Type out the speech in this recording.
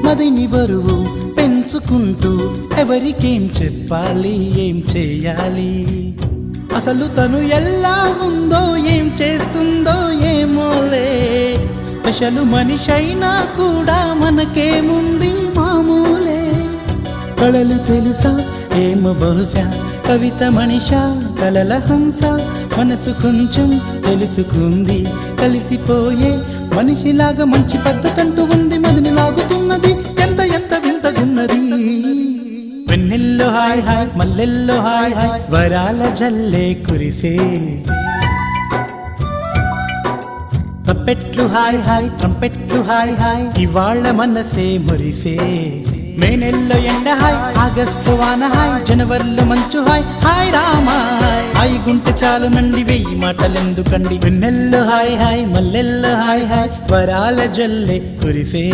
మదిని బరువు పెంచుకుంటూ ఎవరికేం చెప్పాలి ఏం చేయాలి అసలు తను ఎలా ఉందో ఏం చేస్తుందో ఏమోలే స్పెషల్ మనిషైనా కూడా మనకేముంది మామూలే కళలు తెలుసా ఏమో బహుశా కవిత మనిషా కలల హంస మనసు కొంచెం తెలుసుకుంది కలిసిపోయే మనిషిలాగా మంచి పద్ధతంటూ ఉంది మదిని లాగుతున్నది ఎంత ఎంత వింతగున్నది వెన్నెల్లో హాయ్ హాయ్ మల్లెల్లో హాయ్ హాయ్ వరాల జల్లే కురిసే తప్పెట్లు హాయ్ హాయ్ ట్రంపెట్లు హాయ్ హాయ్ ఇవాళ్ళ మనసే మురిసే మే నెలలో ఎండ హాయ్ ఆగస్టు వాన హాయ్ జనవరిలో మంచు హాయ్ హాయ్ రామా హాయ్ గుంటె చాలు నండి వెయ్యి మాటలెందుకండి వెన్నెల్లో హాయ్ హాయ్ మల్లెల్లో హాయ్ హాయ్ వరాల జల్లే కురిసే